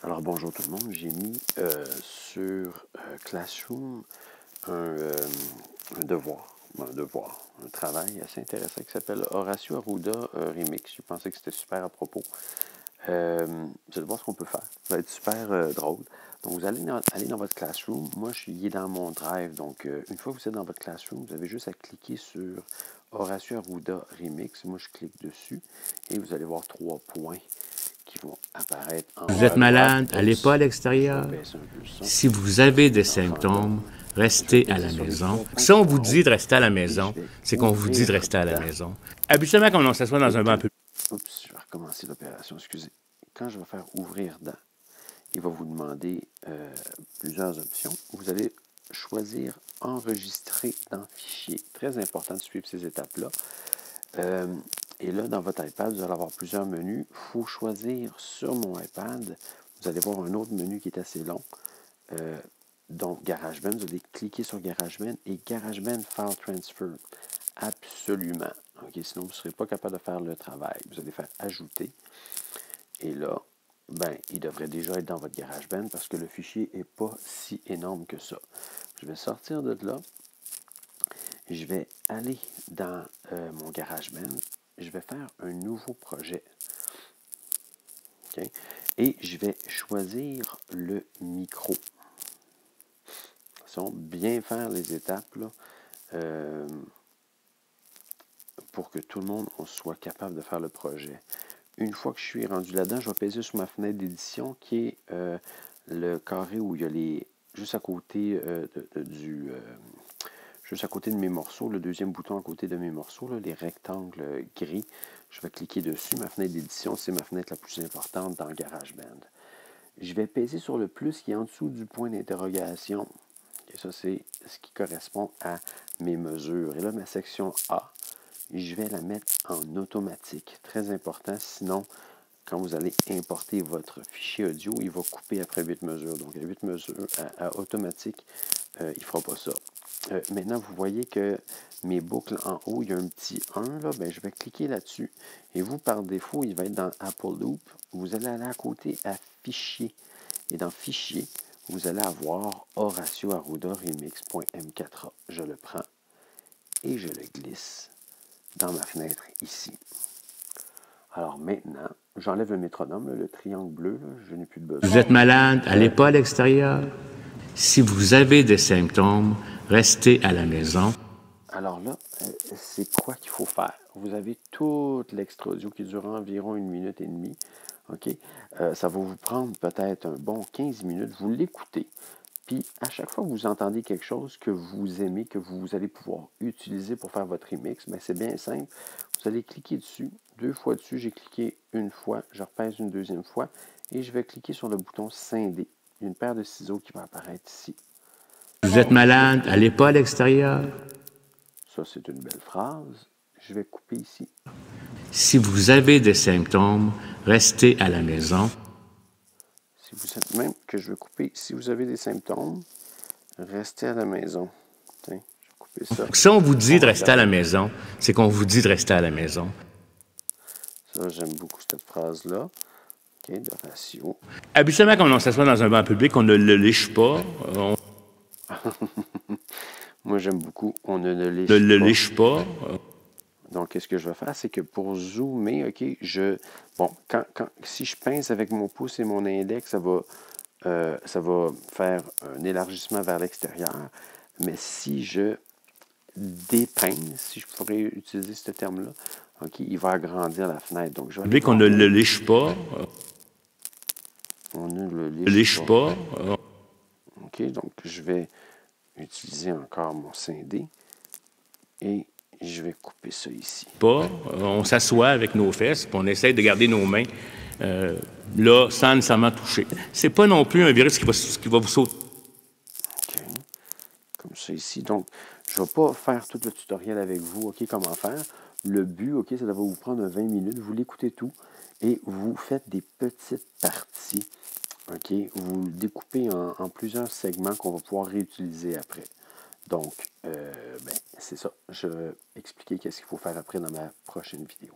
Alors bonjour tout le monde, j'ai mis sur Classroom un devoir, un travail assez intéressant qui s'appelle Horacio Arruda Remix. Je pensais que c'était super à propos. Vous allez voir ce qu'on peut faire. Ça va être super drôle. Donc vous allez aller dans votre Classroom. Moi, je suis dans mon Drive. Donc une fois que vous êtes dans votre Classroom, vous avez juste à cliquer sur Horacio Arruda Remix. Moi, je clique dessus et vous allez voir 3 points qui vont apparaître en haut Vous êtes à droite. malade, allez pas à l'extérieur. Si vous avez des symptômes, restez à la maison. Si on vous dit de rester à la maison, c'est qu'on vous dit de rester à la maison. Habituellement, quand on s'assoit dans un banc public. Oups, je vais recommencer l'opération, excusez. Quand je vais faire ouvrir dans, il va vous demander plusieurs options. Vous allez choisir enregistrer dans fichier. Très important de suivre ces étapes-là. Et là, dans votre iPad, vous allez avoir plusieurs menus. Il faut choisir sur mon iPad. Vous allez voir un autre menu qui est assez long. Donc, GarageBand, vous allez cliquer sur GarageBand et GarageBand File Transfer. Absolument. Okay, sinon, vous ne serez pas capable de faire le travail. Vous allez faire Ajouter. Et là, ben, il devrait déjà être dans votre GarageBand parce que le fichier n'est pas si énorme que ça. Je vais sortir de là. Je vais aller dans mon GarageBand. Je vais faire un nouveau projet. Okay? Et je vais choisir le micro. Bien faire les étapes là, pour que tout le monde soit capable de faire le projet. Une fois que je suis rendu là-dedans, je vais peser sur ma fenêtre d'édition qui est le carré où il y a les. Juste à côté juste à côté de mes morceaux, le deuxième bouton à côté de mes morceaux, là, les rectangles gris. Je vais cliquer dessus. Ma fenêtre d'édition, c'est ma fenêtre la plus importante dans GarageBand. Je vais peser sur le plus qui est en dessous du point d'interrogation. Et ça, c'est ce qui correspond à mes mesures. Et là, ma section A, je vais la mettre en automatique. Très important, sinon, quand vous allez importer votre fichier audio, il va couper après 8 mesures. Donc, à 8 mesures, à automatique, il ne fera pas ça. Maintenant, vous voyez que mes boucles en haut, il y a un petit 1, là, ben, je vais cliquer là-dessus. Et vous, par défaut, il va être dans Apple Loop. Vous allez aller à côté à Fichier. Et dans Fichier, vous allez avoir Horacio Arruda Remix.m4a. Je le prends et je le glisse dans ma fenêtre ici. Alors maintenant, j'enlève le métronome, le triangle bleu, là, je n'ai plus de besoin. Vous êtes malade, allez pas à l'extérieur. Si vous avez des symptômes, restez à la maison. Alors là, c'est quoi qu'il faut faire? Vous avez tout l'extra audio qui dure environ 1 minute et demie. OK? Ça va vous prendre peut-être un bon 15 minutes. Vous l'écoutez. Puis, à chaque fois que vous entendez quelque chose que vous aimez, que vous allez pouvoir utiliser pour faire votre remix, bien, c'est bien simple. Vous allez cliquer dessus, 2 fois dessus. J'ai cliqué une fois, je repèse une deuxième fois et je vais cliquer sur le bouton scinder. Il y a une paire de ciseaux qui va apparaître ici. Vous êtes malade, allez pas à l'extérieur. Ça, c'est une belle phrase. Je vais couper ici. Si vous avez des symptômes, restez à la maison. Si vous êtes même que je vais couper, si vous avez des symptômes, restez à la maison. Tiens, je vais couper ça. Si on vous dit de rester à la maison, c'est qu'on vous dit de rester à la maison. Ça, j'aime beaucoup cette phrase-là. OK, de ratio. Habituellement, quand on s'assoit dans un banc public, on ne le liche pas. Moi, j'aime beaucoup. On ne le Le liche pas. Donc, qu'est-ce que je vais faire? C'est que pour zoomer, OK, si je pince avec mon pouce et mon index, ça va faire un élargissement vers l'extérieur. Mais si je dépince, si je pourrais utiliser ce terme-là, OK, il va agrandir la fenêtre. Donc, je vais On ne le liche pas. On ne le Liche pas. OK, donc je vais utiliser encore mon scindé et je vais couper ça ici. Pas. On s'assoit avec nos fesses, puis on essaie de garder nos mains là, sans nécessairement toucher. C'est pas non plus un virus qui va vous sauter. OK, comme ça ici. Donc, je ne vais pas faire tout le tutoriel avec vous, OK, comment faire. Le but, OK, ça va vous prendre 20 minutes. Vous l'écoutez tout et vous faites des petites parties. OK, vous le découpez en plusieurs segments qu'on va pouvoir réutiliser après. Donc, c'est ça. Je vais expliquer qu'est-ce qu'il faut faire après dans ma prochaine vidéo.